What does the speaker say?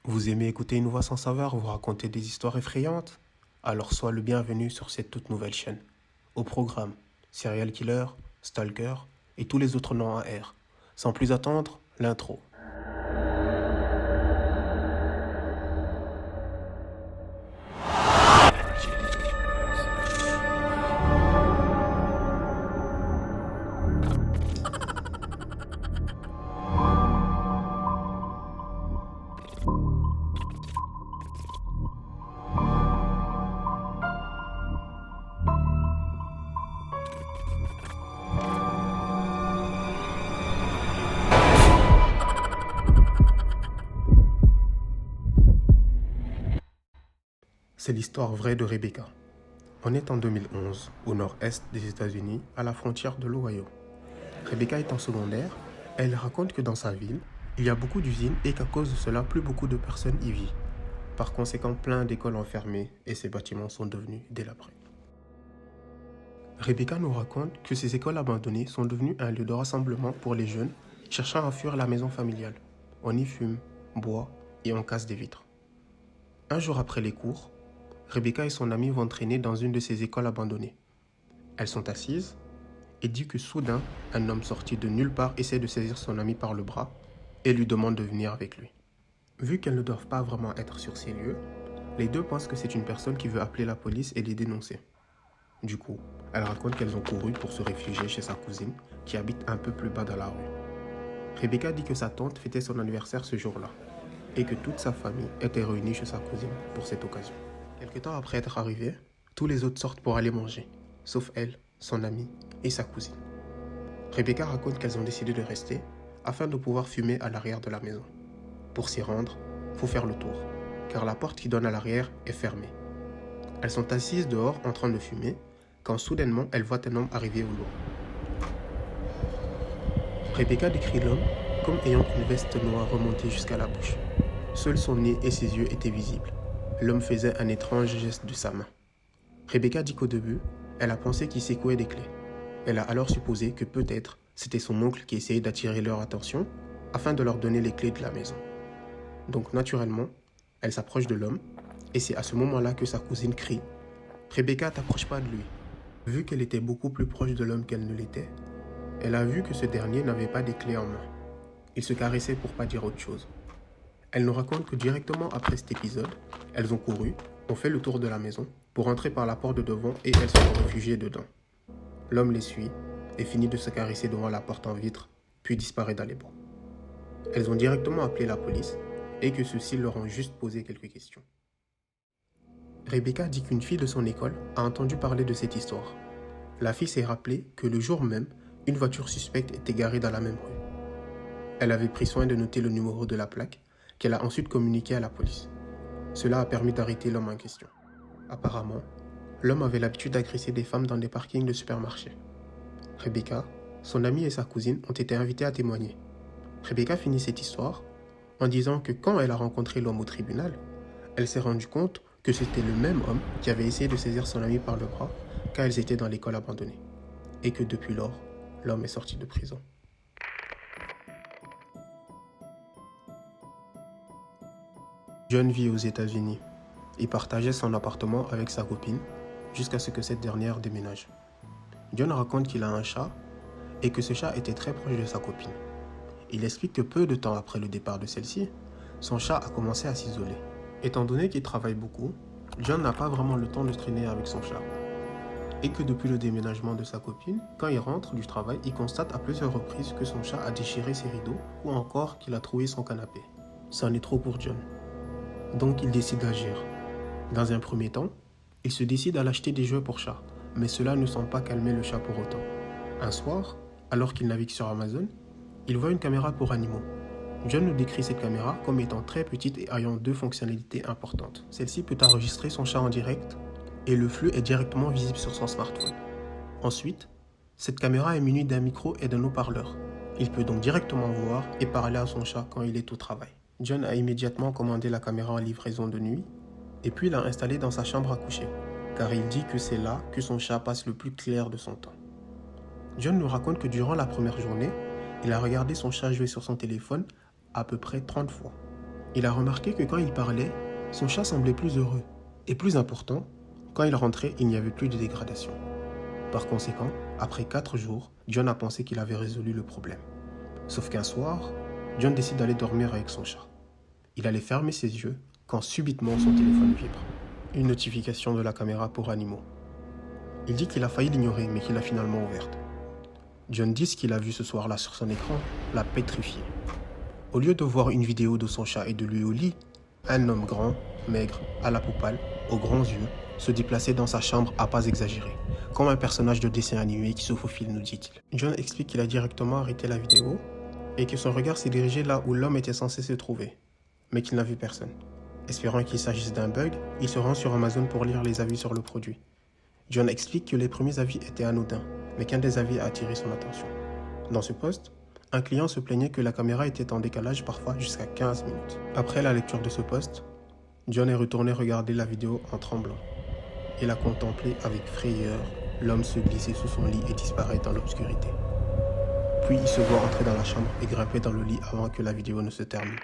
Vous aimez écouter une voix sans saveur vous raconter des histoires effrayantes? Alors sois le bienvenu sur cette toute nouvelle chaîne. Au programme, serial killer, stalker et tous les autres noms à R. Sans plus attendre, l'intro. C'est l'histoire vraie de Rebecca. On est en 2011, au nord-est des États-Unis, à la frontière de l'Ohio. Rebecca est en secondaire et elle raconte que dans sa ville, il y a beaucoup d'usines et qu'à cause de cela, plus beaucoup de personnes y vivent. Par conséquent, plein d'écoles ont fermé et ces bâtiments sont devenus délabrés. Rebecca nous raconte que ces écoles abandonnées sont devenues un lieu de rassemblement pour les jeunes cherchant à fuir la maison familiale. On y fume, boit et on casse des vitres. Un jour après les cours, Rebecca et son amie vont traîner dans une de ces écoles abandonnées. Elles sont assises et dit que soudain, un homme sorti de nulle part essaie de saisir son amie par le bras et lui demande de venir avec lui. Vu qu'elles ne doivent pas vraiment être sur ces lieux, les deux pensent que c'est une personne qui veut appeler la police et les dénoncer. Du coup, elles racontent qu'elles ont couru pour se réfugier chez sa cousine qui habite un peu plus bas dans la rue. Rebecca dit que sa tante fêtait son anniversaire ce jour-là et que toute sa famille était réunie chez sa cousine pour cette occasion. Quelque temps après être arrivés, tous les autres sortent pour aller manger, sauf elle, son amie et sa cousine. Rebecca raconte qu'elles ont décidé de rester afin de pouvoir fumer à l'arrière de la maison. Pour s'y rendre, faut faire le tour, car la porte qui donne à l'arrière est fermée. Elles sont assises dehors en train de fumer, quand soudainement elles voient un homme arriver au loin. Rebecca décrit l'homme comme ayant une veste noire remontée jusqu'à la bouche. Seul son nez et ses yeux étaient visibles. L'homme faisait un étrange geste de sa main. Rebecca dit qu'au début, elle a pensé qu'il secouait des clés. Elle a alors supposé que peut-être c'était son oncle qui essayait d'attirer leur attention afin de leur donner les clés de la maison. Donc naturellement, elle s'approche de l'homme et c'est à ce moment-là que sa cousine crie « Rebecca, t'approche pas de lui ». Vu qu'elle était beaucoup plus proche de l'homme qu'elle ne l'était, elle a vu que ce dernier n'avait pas des clés en main. Il se caressait pour pas dire autre chose. Elle nous raconte que directement après cet épisode, elles ont couru, ont fait le tour de la maison pour entrer par la porte de devant et elles se sont réfugiées dedans. L'homme les suit et finit de se caresser devant la porte en vitre, puis disparaît dans les bois. Elles ont directement appelé la police et que ceux-ci leur ont juste posé quelques questions. Rebecca dit qu'une fille de son école a entendu parler de cette histoire. La fille s'est rappelée que le jour même, une voiture suspecte était garée dans la même rue. Elle avait pris soin de noter le numéro de la plaque qu'elle a ensuite communiqué à la police. Cela a permis d'arrêter l'homme en question. Apparemment, l'homme avait l'habitude d'agresser des femmes dans des parkings de supermarchés. Rebecca, son amie et sa cousine ont été invitées à témoigner. Rebecca finit cette histoire en disant que quand elle a rencontré l'homme au tribunal, elle s'est rendue compte que c'était le même homme qui avait essayé de saisir son amie par le bras quand elles étaient dans l'école abandonnée. Et que depuis lors, l'homme est sorti de prison. John vit aux États-Unis. Il partageait son appartement avec sa copine jusqu'à ce que cette dernière déménage. John raconte qu'il a un chat et que ce chat était très proche de sa copine. Il explique que peu de temps après le départ de celle-ci, son chat a commencé à s'isoler. Étant donné qu'il travaille beaucoup, John n'a pas vraiment le temps de traîner avec son chat. Et que depuis le déménagement de sa copine, quand il rentre du travail, il constate à plusieurs reprises que son chat a déchiré ses rideaux ou encore qu'il a troué son canapé. C'en est trop pour John. Donc il décide d'agir. Dans un premier temps, il se décide à l'acheter des jouets pour chat, mais cela ne semble pas calmer le chat pour autant. Un soir, alors qu'il navigue sur Amazon, il voit une caméra pour animaux. John nous décrit cette caméra comme étant très petite et ayant deux fonctionnalités importantes. Celle-ci peut enregistrer son chat en direct et le flux est directement visible sur son smartphone. Ensuite, cette caméra est munie d'un micro et d'un haut-parleur. Il peut donc directement voir et parler à son chat quand il est au travail. John a immédiatement commandé la caméra en livraison de nuit et puis l'a installée dans sa chambre à coucher, car il dit que c'est là que son chat passe le plus clair de son temps. John nous raconte que durant la première journée, il a regardé son chat jouer sur son téléphone à peu près 30 fois. Il a remarqué que quand il parlait, son chat semblait plus heureux. Et plus important, quand il rentrait, il n'y avait plus de dégradation. Par conséquent, après 4 jours, John a pensé qu'il avait résolu le problème. Sauf qu'un soir, John décide d'aller dormir avec son chat. Il allait fermer ses yeux quand subitement son téléphone vibre. Une notification de la caméra pour animaux. Il dit qu'il a failli l'ignorer mais qu'il l'a finalement ouverte. John dit ce qu'il a vu ce soir-là sur son écran l'a pétrifié. Au lieu de voir une vidéo de son chat et de lui au lit, un homme grand, maigre, à la peau pâle, aux grands yeux, se déplaçait dans sa chambre à pas exagérer, comme un personnage de dessin animé qui se faufile, nous dit-il. John explique qu'il a directement arrêté la vidéo et que son regard s'est dirigé là où l'homme était censé se trouver, mais qu'il n'a vu personne. Espérant qu'il s'agisse d'un bug, il se rend sur Amazon pour lire les avis sur le produit. John explique que les premiers avis étaient anodins, mais qu'un des avis a attiré son attention. Dans ce post, un client se plaignait que la caméra était en décalage parfois jusqu'à 15 minutes. Après la lecture de ce post, John est retourné regarder la vidéo en tremblant. Il a contemplé avec frayeur l'homme se glisser sous son lit et disparaître dans l'obscurité. Puis il se voit entrer dans la chambre et grimper dans le lit avant que la vidéo ne se termine.